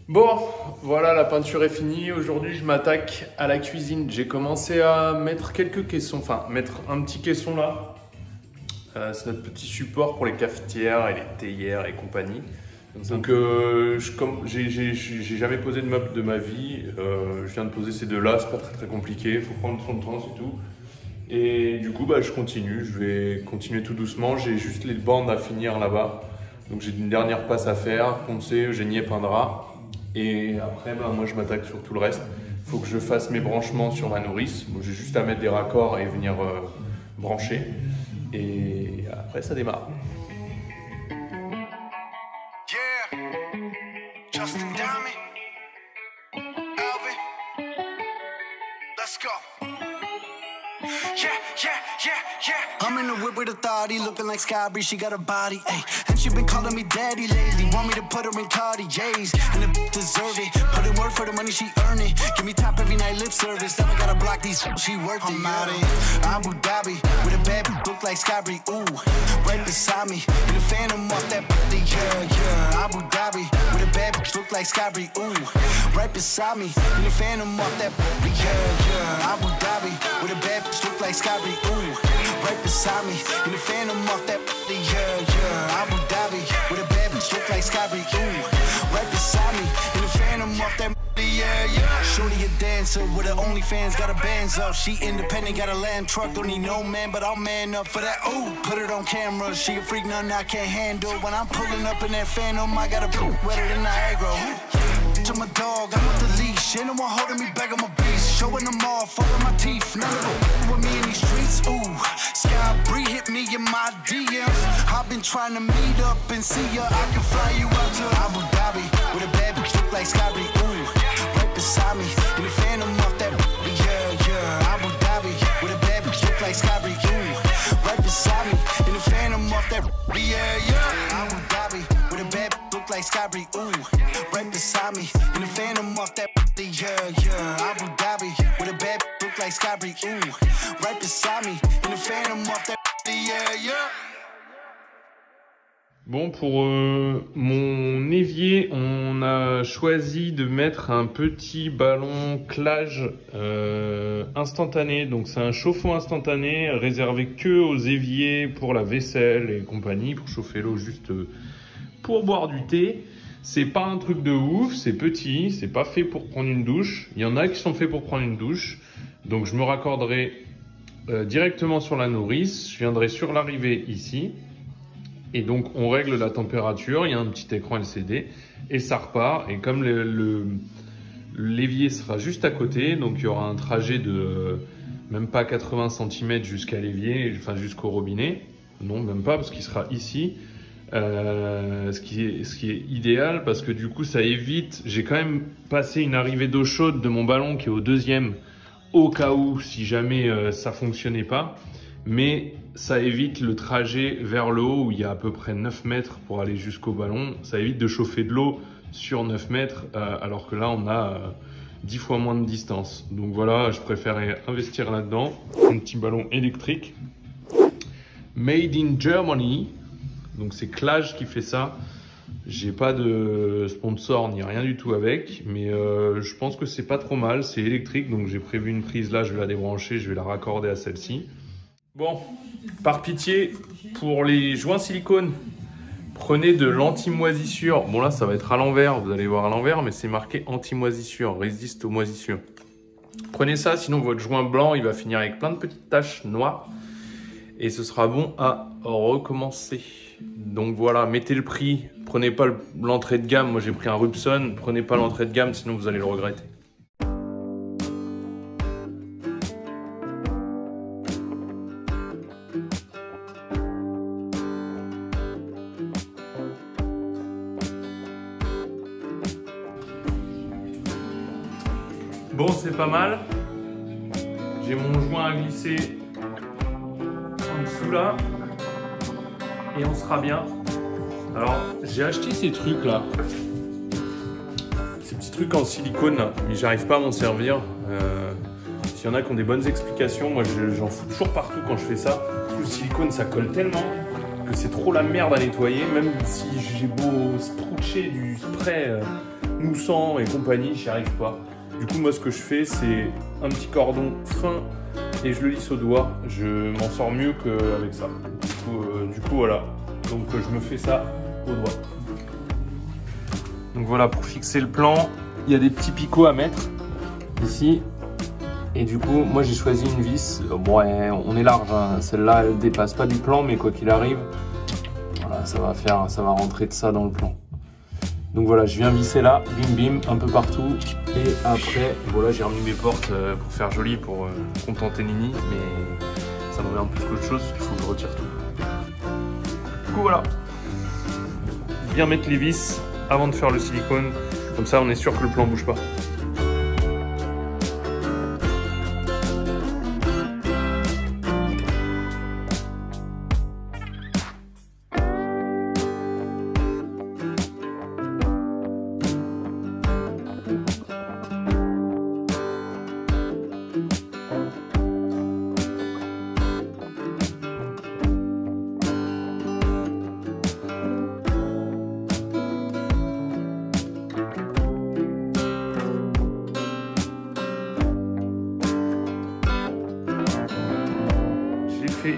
Bon, voilà, la peinture est finie. Aujourd'hui, je m'attaque à la cuisine. J'ai commencé à mettre quelques caissons, enfin, mettre un petit caisson là. C'est notre petit support pour les cafetières et les théières et compagnie. Donc, j'ai jamais posé de meuble de ma vie. Je viens de poser ces deux-là, c'est pas très compliqué. Il faut prendre son temps, c'est tout. Et du coup, je continue. Je vais continuer tout doucement. J'ai juste les bandes à finir là-bas. Donc, j'ai une dernière passe à faire, poncer, Eugénie peindra. Et après, moi, je m'attaque sur tout le reste. Il faut que je fasse mes branchements sur ma nourrice. Bon, j'ai juste à mettre des raccords et venir brancher. Et après, ça démarre. Yeah, Justin Diamond, Alvin, let's go. Yeah. I'm in the whip with authority, looking like Sky Bree, she got a body, ayy. And she been calling me daddy lately, want me to put her in Cartiers, and the deserve it. Put in work for the money, she earn it. Give me top every night, lip service. Now I gotta block these, she worth it. I'm out in Abu Dhabi, with a bad look like Sky Bree, ooh. Right beside me, in the phantom off that body, yeah. Abu Dhabi, with a bad look like Sky Bree, ooh. Right beside me, in the phantom off that body, yeah. Abu Dhabi, with a bad look like Sky Bree, ooh. Right beside me, in the phantom off that body, yeah. Abu Dhabi, with a bad look like Sky Bree, ooh. Right beside me, in the phantom off that body, yeah. Shorty a dancer with her OnlyFans, got her bands up. She independent, got a land truck, don't need no man, but I'll man up for that. Ooh, put it on camera, she a freak, nothing I can't handle. When I'm pulling up in that phantom, I got a poop wetter than Niagara. To my dog, I'm with the leash, ain't no one holding me back, I'm a beast. Showing them all, falling my teeth, none of them with me in these streets. Ooh, Sky Bree hit me in my DMs. I've been trying to meet up and see ya. I can fly you out to Abu Dhabi with a bad bitch look like Sky Bree. Ooh, right beside me in the phantom off that yeah. Abu Dhabi with a bad bitch look like Sky Bree. Ooh, right beside me in the phantom off that yeah. Abu Dhabi with a bad bitch look like Sky Bree. Ooh, right beside me in the phantom off that yeah. Abu Dhabi with a bad bitch look like Sky Bree. Ooh, right beside me in the phantom off that yeah. Bon, pour mon évier, on a choisi de mettre un petit ballon Klage instantané. Donc c'est un chauffe-eau instantané réservé que aux éviers pour la vaisselle et compagnie, pour chauffer l'eau juste pour boire du thé. C'est pas un truc de ouf, c'est petit, c'est pas fait pour prendre une douche. Il y en a qui sont faits pour prendre une douche. Donc je me raccorderai directement sur la nourrice. Je viendrai sur l'arrivée ici. Et donc on règle la température, il y a un petit écran LCD et ça repart. Et comme l'évier sera juste à côté, donc il y aura un trajet de même pas 80 cm jusqu'à l'évier, enfin jusqu'au robinet. Non, même pas, parce qu'il sera ici. Ce qui est idéal, parce que du coup ça évite, j'ai quand même passé une arrivée d'eau chaude de mon ballon qui est au deuxième, au cas où si jamais ça fonctionnait pas. Mais ça évite le trajet vers le haut où il y a à peu près 9 mètres pour aller jusqu'au ballon. Ça évite de chauffer de l'eau sur 9 mètres alors que là on a 10 fois moins de distance. Donc voilà, je préférais investir là-dedans. Un petit ballon électrique. Made in Germany. Donc c'est Klage qui fait ça. J'ai pas de sponsor ni rien du tout avec. Mais je pense que c'est pas trop mal. C'est électrique, donc j'ai prévu une prise là. Je vais la débrancher, je vais la raccorder à celle-ci. Bon, par pitié, pour les joints silicone, prenez de l'anti-moisissure. Bon là, ça va être à l'envers, vous allez voir à l'envers, mais c'est marqué anti-moisissure, résiste aux moisissures. Prenez ça, sinon votre joint blanc, il va finir avec plein de petites taches noires. Et ce sera bon à recommencer. Donc voilà, mettez le prix. Prenez pas l'entrée de gamme, moi j'ai pris un Rubson. Prenez pas l'entrée de gamme, sinon vous allez le regretter. Bon, c'est pas mal. J'ai mon joint à glisser en dessous là. Et on sera bien. Alors, j'ai acheté ces trucs là. Ces petits trucs en silicone là. Mais j'arrive pas à m'en servir. S'il y en a qui ont des bonnes explications, moi j'en fous toujours partout quand je fais ça. Tout le silicone, ça colle tellement que c'est trop la merde à nettoyer. Même si j'ai beau sproucher du spray moussant et compagnie, j'y arrive pas. Du coup, moi, ce que je fais, c'est un petit cordon fin et je le lisse au doigt. Je m'en sors mieux qu'avec ça. Du coup, voilà. Donc, je me fais ça au doigt. Donc voilà, pour fixer le plan, il y a des petits picots à mettre ici. Et du coup, moi, j'ai choisi une vis. Bon, ouais, on est large, hein. Celle-là, elle dépasse pas du plan, mais quoi qu'il arrive, voilà, ça va rentrer de ça dans le plan. Donc voilà, je viens visser là, bim bim, un peu partout. Et après, voilà, j'ai remis mes portes pour faire joli, pour contenter Nini. Mais ça me remet un peu qu'autre chose, il faut que je retire tout. Du coup, voilà. Bien mettre les vis avant de faire le silicone. Comme ça, on est sûr que le plan bouge pas.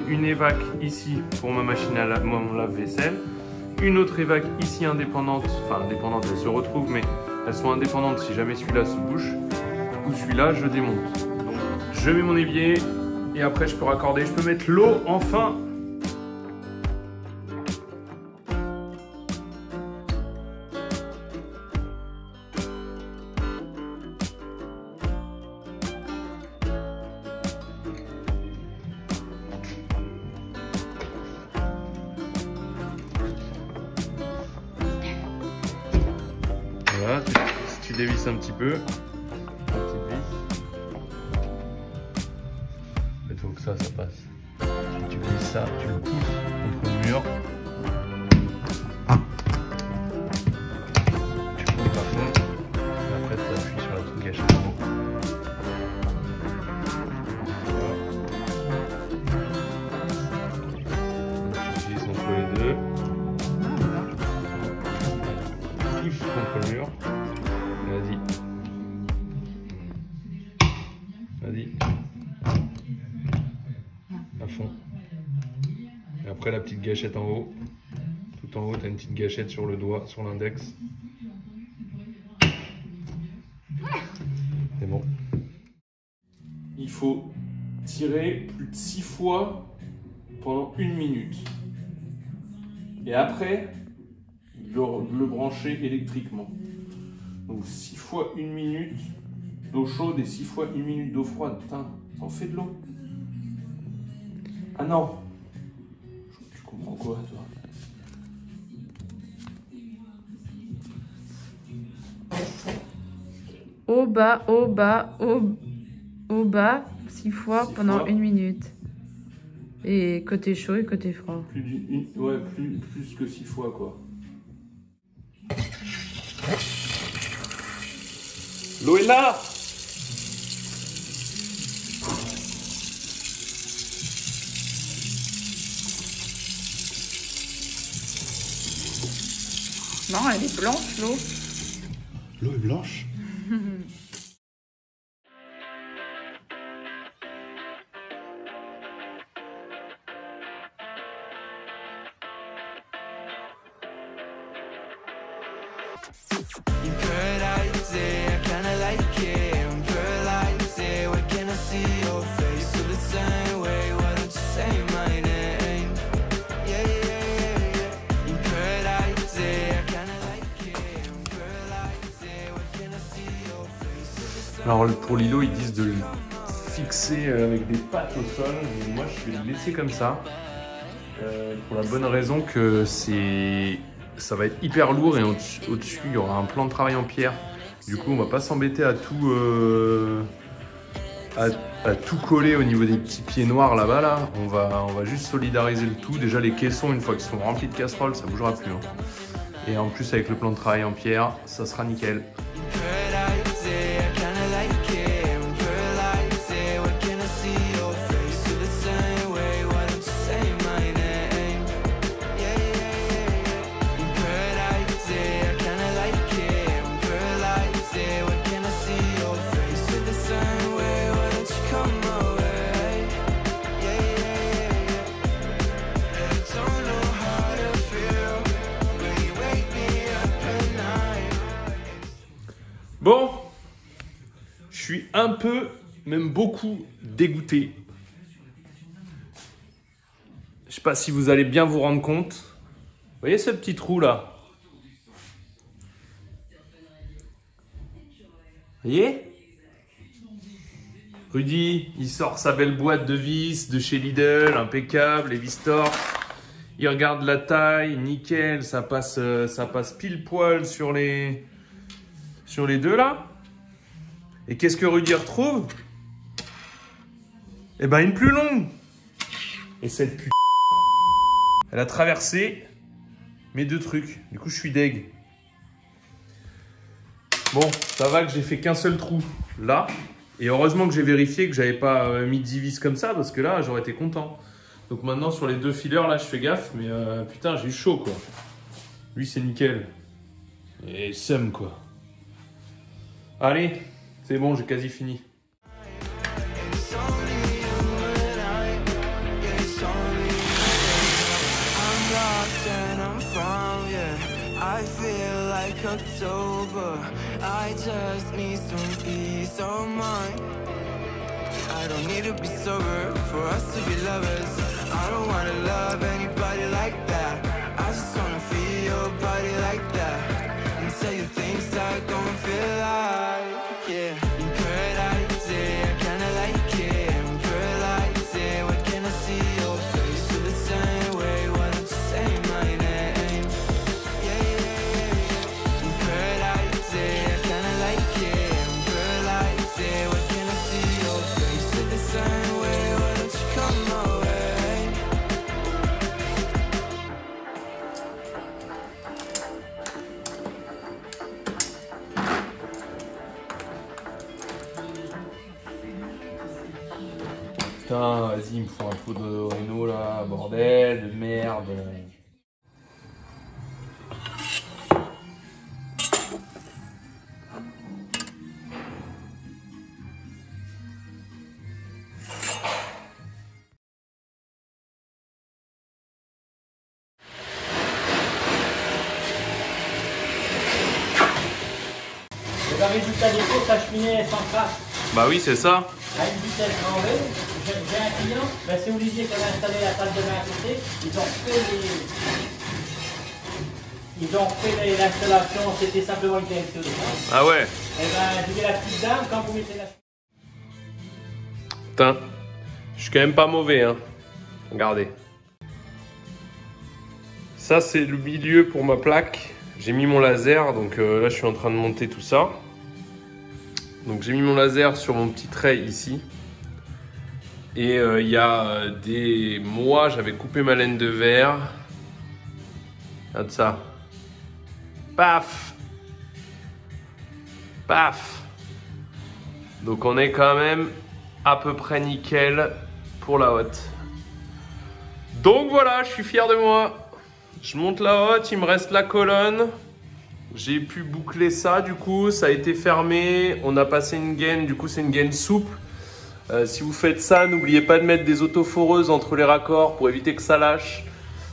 Une évac ici pour ma machine à mon lave-vaisselle, une autre évac ici indépendante, enfin indépendante, elles se retrouvent mais elles sont indépendantes si jamais celui-là se bouge. Du coup celui-là je démonte. Donc je mets mon évier et après je peux raccorder, je peux mettre l'eau enfin. Voilà, tu dévisses un petit peu, la petite vis. Il faut que ça passe. Tu glisses ça, tu le pousses contre le mur. Tu pompes à fond. Et après tu appuies sur la petite gâchette en haut. Voilà. Tu glisses entre les deux. Contre le mur. Vas-y. Vas-y. À fond. Et après la petite gâchette en haut. Tout en haut, tu as une petite gâchette sur le doigt, sur l'index. C'est bon. Il faut tirer plus de 6 fois pendant 1 minute. Et après, le brancher électriquement. Donc 6 fois 1 minute d'eau chaude et 6 fois 1 minute d'eau froide. Putain, ça en fait de l'eau. Ah non. Tu comprends quoi, toi? Au bas, au bas, au bas, 6 fois pendant 1 minute. Et côté chaud et côté froid. Plus que 6 fois, quoi. L'eau est là! Non, elle est blanche, l'eau. L'eau est blanche? You paradise, I kinda like it. I'm paralyzed, why can't I see your face? Feel the same way, why don't you say my name? Yeah, yeah, yeah, yeah. You paradise, I kinda like it. I'm paralyzed, why can't I see your face? Alors pour l'îlot, ils disent de le fixer avec des pattes au sol. Mais moi, je vais le laisser comme ça. Pour la bonne raison que ça va être hyper lourd et au-dessus il y aura un plan de travail en pierre. Du coup on va pas s'embêter à tout coller au niveau des petits pieds noirs là-bas là. On va juste solidariser le tout. Déjà les caissons, une fois qu'ils sont remplis de casseroles, ça bougera plus. Hein. Et en plus avec le plan de travail en pierre, ça sera nickel. Bon, je suis un peu, même beaucoup dégoûté. Je sais pas si vous allez bien vous rendre compte. Vous voyez ce petit trou là? Vous voyez? Rudy, il sort sa belle boîte de vis de chez Lidl, impeccable, les vis torques. Il regarde la taille, nickel, ça passe pile poil sur les deux là. Et qu'est-ce que Rudy retrouve? Eh ben une plus longue. Et cette pute, elle a traversé mes deux trucs. Du coup, je suis deg. Bon, ça va que j'ai fait qu'un seul trou là. Et heureusement que j'ai vérifié que j'avais pas mis 10 vis comme ça, parce que là, j'aurais été content. Donc maintenant, sur les deux fileurs, là, je fais gaffe. Mais putain, j'ai eu chaud, quoi. Lui, c'est nickel. Et seum, quoi. Allez, c'est bon, j'ai quasi fini. October, I just need some peace of mind. I don't need to be sober for us to be lovers. I don't wanna love anybody like that. I just wanna feel your body like that and tell you things that don't feel like, yeah. In paradise, I kinda like it. In paradise, why can't I see your face? Feel the same way, why don't you say my name? Yeah, yeah, yeah. In paradise, I kinda like it. In paradise, why can't I see your face? Feel the same way, why don't you come my way? Putain, vas-y, il me faut un pot de Reno là, bordel, de merde. Le résultat des courses, la cheminée est sans trace. Bah oui, c'est ça. À une vitesse grand V, j'ai un client, ben c'est Olivier qui avait installé la salle de bain à côté. Ils ont fait l'installation, c'était simplement une connexion de ça. Ah ouais. Et ben, je dis la petite dame, quand vous mettez la Putain, je suis quand même pas mauvais, hein. Regardez. Ça, c'est le milieu pour ma plaque. J'ai mis mon laser, donc là, je suis en train de monter tout ça. Donc, j'ai mis mon laser sur mon petit trait ici. Et il y a des mois, j'avais coupé ma laine de verre. Regarde ça. Paf! Paf! Donc, on est quand même à peu près nickel pour la hotte. Donc voilà, je suis fier de moi. Je monte la hotte, il me reste la colonne. J'ai pu boucler ça, du coup, ça a été fermé. On a passé une gaine, du coup, c'est une gaine souple. Si vous faites ça, n'oubliez pas de mettre des autoforeuses entre les raccords pour éviter que ça lâche.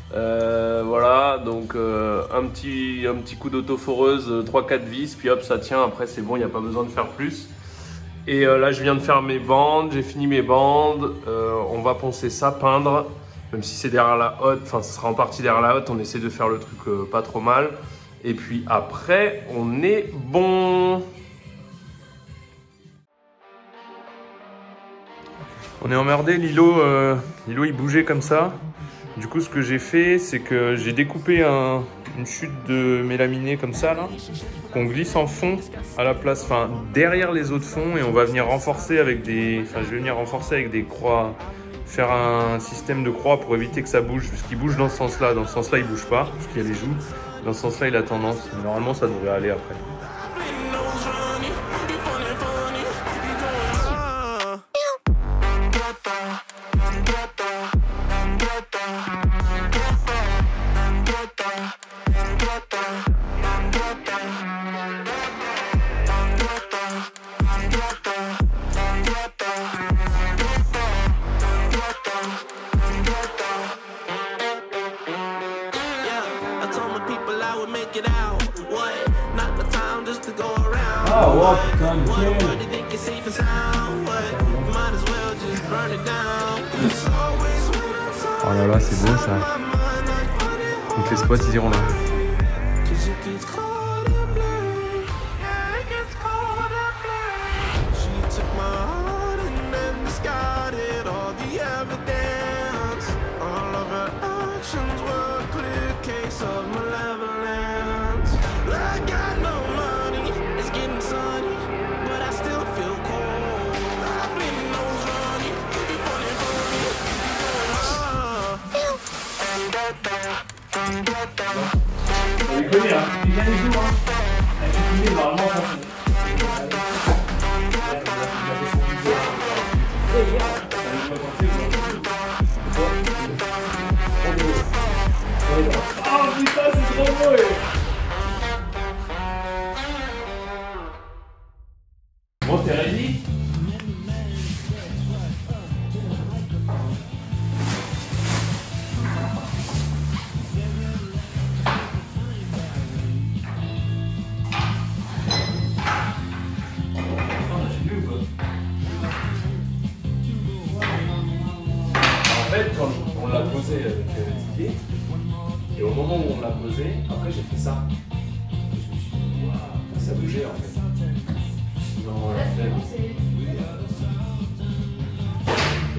Voilà, donc un petit coup d'autoforeuse, 3-4 vis, puis hop, ça tient. Après, c'est bon, il n'y a pas besoin de faire plus. Et là, je viens de faire mes bandes, j'ai fini mes bandes. On va poncer ça, peindre. Même si c'est derrière la hotte, enfin, ce sera en partie derrière la hotte, on essaie de faire le truc pas trop mal. Et puis après, on est bon. On est emmerdé, Lilo il bougeait comme ça. Du coup, ce que j'ai fait, c'est que j'ai découpé une chute de mélaminé comme ça, là, qu'on glisse en fond à la place, enfin derrière les autres fonds, et on va venir renforcer avec des, enfin je vais venir renforcer avec des croix, faire un système de croix pour éviter que ça bouge, parce qu'il bouge dans ce sens-là. Dans ce sens-là, il bouge pas, parce qu'il y a les joues. Dans ce sens-là, il a tendance. Mais normalement, ça devrait aller après. Ah, wow, putain, nickel. Oh là là, c'est beau ça. Donc les spots, ils iront là. On les connaît, hein. Il vient du tout, hein. Avec une idée, normalement, ça fait. Oh putain, c'est trop beau! Bon, t'es ready? Quand on l'a posé avec Didier, et au moment où on l'a posé, après j'ai fait ça. Je me suis dit, waouh, ça bougeait en fait. Dans la flemme.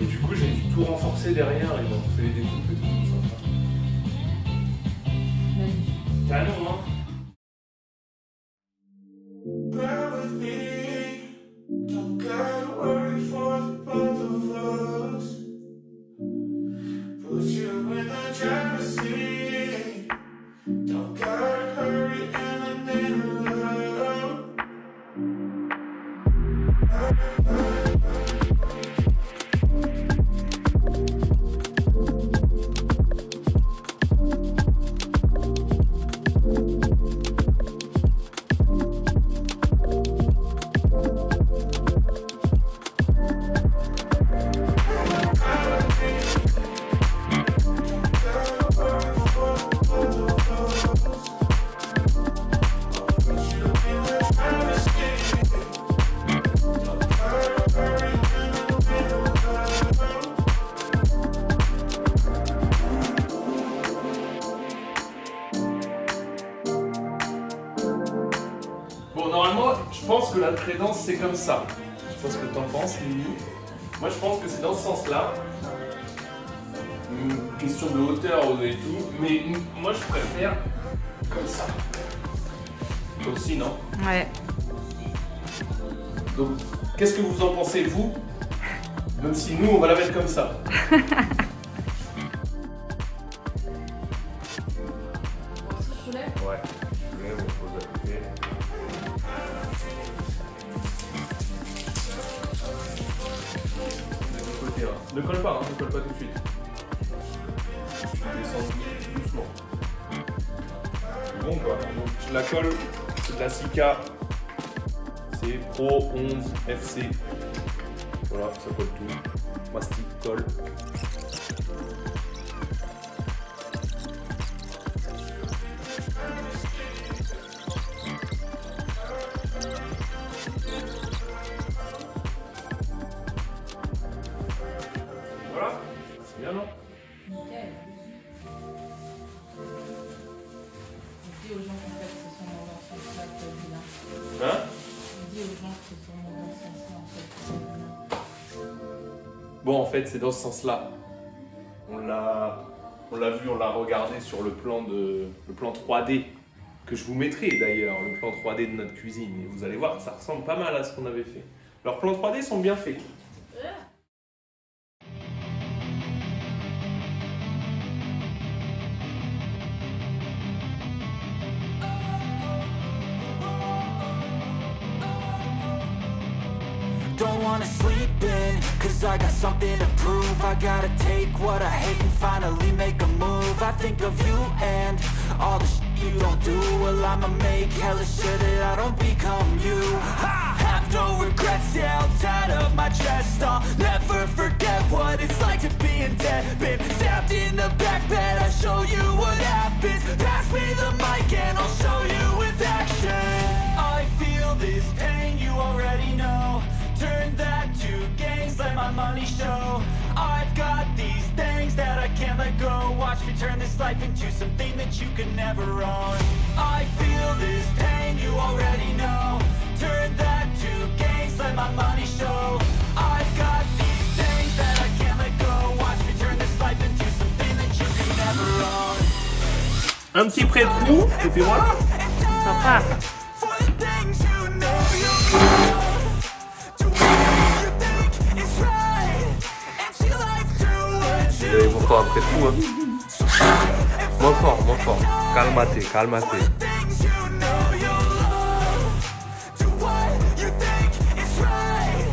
Et du coup, j'ai dû tout renforcer derrière et on fait les découpes et tout. Canon, hein? Bon, normalement, je pense que la trédance c'est comme ça. Je sais pas ce que t'en penses, Mimi. Moi, je pense que c'est dans ce sens-là. Une question de hauteur et tout. Mais moi, je préfère comme ça. Toi aussi, non? Ouais. Donc, qu'est-ce que vous en pensez, vous? Même si nous, on va la mettre comme ça. Ouais, je lève, on pose à côté. De côté, hein. Ne colle pas, hein, ne colle pas tout de suite. Je descends doucement. Bon quoi, donc je la colle, c'est de la Sika. C'est Pro 11 FC. Voilà, ça colle tout. Mastic colle. Voilà, c'est bien non? Nickel. Dis aux gens qu'en fait ce sont dans ce sens-là que c'est bien. Hein? Dis aux gens que ce sont dans ce sens-là en fait que c'est bien. Bon, en fait, c'est dans ce sens-là. On l'a vu, on l'a regardé sur le plan 3D, que je vous mettrai d'ailleurs, le plan 3D de notre cuisine. Et vous allez voir, ça ressemble pas mal à ce qu'on avait fait. Leurs plans 3D sont bien faits. Don't wanna sleep in, cause I got something to prove. I gotta take what I hate and finally make a move. I think of you and all the shit you don't do. Well, I'ma make hella sure that I don't become you. I have no regrets, yeah, I'll tie up my chest. I'll never forget what it's like to be in debt. Been stabbed in the back bed, I'll show you what happens. Pass me the mic and I'll show you with action. I feel this pain. turn this life into something that you can never own. I feel this pain, you already know. Turn that to gains, let my money show. I've got these things that I can't let go. Watch me turn this life into something that you can never own. Un petit prêt de nous, et puis voilà. Sympa. For the things you know you love. Do what you think is right. And see life do what you J'allais pour toi après tout, hein. Moins fort, moins fort. Calmate, calmate. things you know you love. Do what you think is right.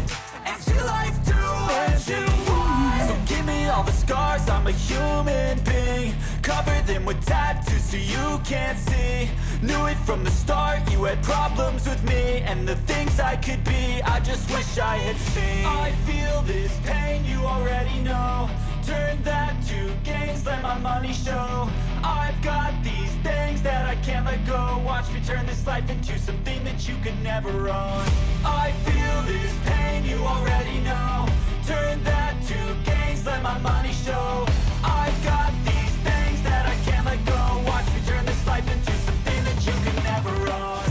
And see life do what you want. So give me all the scars, I'm a human being. Cover them with tattoos so you can't see. Knew it from the start, you had problems with me. And the things I could be, I just wish I had seen. I feel this pain, you already know. Turn that to gains, let my money show. I've got these things that I can't let go. Watch me turn this life into something that you can never own. I feel this pain, you already know. Turn that to gains, let my money show. I've got these things that I can't let go. Watch me turn this life into something that you can never own.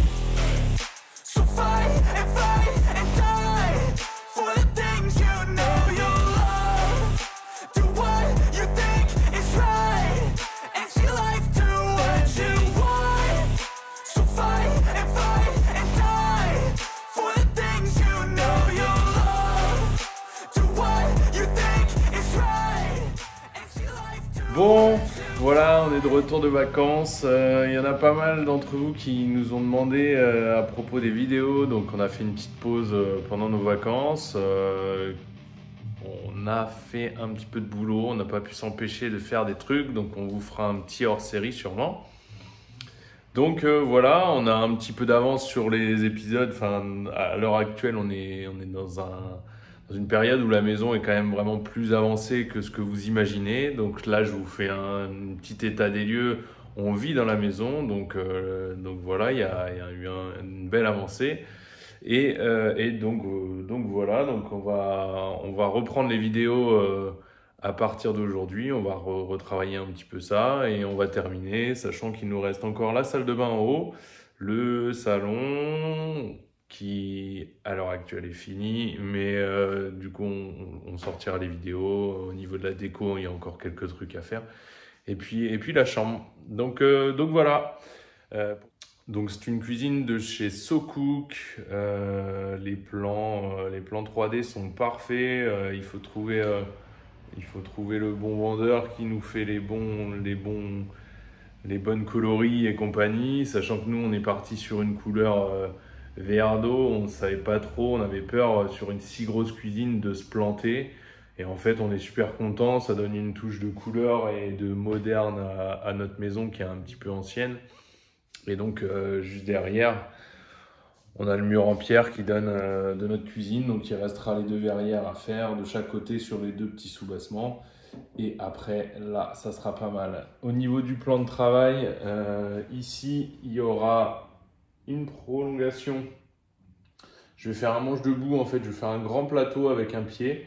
So fight and die for the things you know you love. Do what you think is right and see life do what you want. So fight and die for the things you know you love. Do what you think is right and see life do. Bon, voilà, on est de retour de vacances. Il y en a pas mal d'entre vous qui nous ont demandé à propos des vidéos. Donc on a fait une petite pause pendant nos vacances. On a fait un petit peu de boulot. On n'a pas pu s'empêcher de faire des trucs. Donc on vous fera un petit hors-série sûrement. Donc voilà, on a un petit peu d'avance sur les épisodes. Enfin, à l'heure actuelle, on est dans une période où la maison est quand même vraiment plus avancée que ce que vous imaginez. Donc là, je vous fais un petit état des lieux. On vit dans la maison, donc voilà, il y a eu une belle avancée. Et donc voilà, donc on va reprendre les vidéos à partir d'aujourd'hui. On va retravailler un petit peu ça et on va terminer, sachant qu'il nous reste encore la salle de bain en haut, le salon qui à l'heure actuelle est fini, mais du coup on sortira les vidéos. Au niveau de la déco, il y a encore quelques trucs à faire. Et puis la chambre. Donc voilà. Donc c'est une cuisine de chez SoCook. Les plans 3D sont parfaits. Il faut trouver le bon vendeur qui nous fait les bonnes coloris et compagnie. Sachant que nous on est parti sur une couleur vert d'eau, on ne savait pas trop, on avait peur sur une si grosse cuisine de se planter. Et en fait, on est super content, ça donne une touche de couleur et de moderne à notre maison qui est un petit peu ancienne. Et donc, juste derrière, on a le mur en pierre qui donne de notre cuisine. Donc, il restera les deux verrières à faire de chaque côté sur les deux petits sous-bassements. Et après, là, ça sera pas mal. Au niveau du plan de travail, ici, il y aura une prolongation. Je vais faire un manche debout, en fait. Je vais faire un grand plateau avec un pied.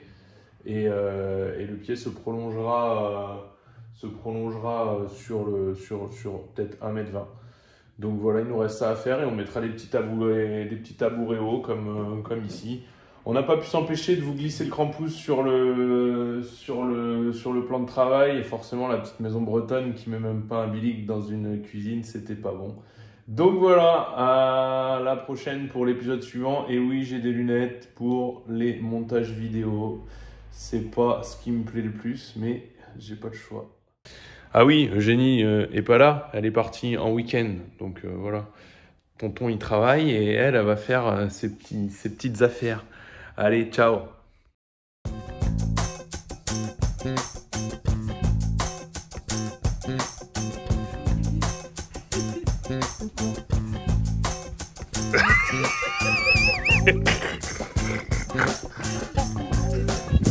Et le pied se prolongera sur peut-être 1,20 m. Donc voilà, il nous reste ça à faire et on mettra des petits tabourets hauts comme ici. On n'a pas pu s'empêcher de vous glisser le crampousse sur le plan de travail, et forcément la petite maison bretonne qui met même pas un bilic dans une cuisine, c'était pas bon. Donc voilà, à la prochaine pour l'épisode suivant. Et oui, j'ai des lunettes pour les montages vidéo. C'est pas ce qui me plaît le plus, mais j'ai pas de choix. Ah oui, Eugénie est pas là, elle est partie en week-end. Donc voilà, tonton il travaille et elle va faire ses petites affaires. Allez, ciao.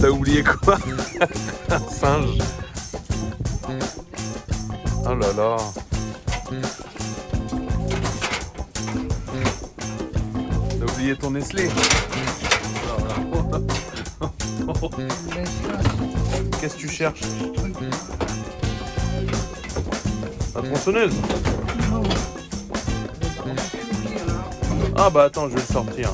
T'as oublié quoi? Un singe. Oh là là. T'as oublié ton Nestlé. Qu'est-ce que tu cherches? La tronçonneuse. Ah bah attends, je vais le sortir.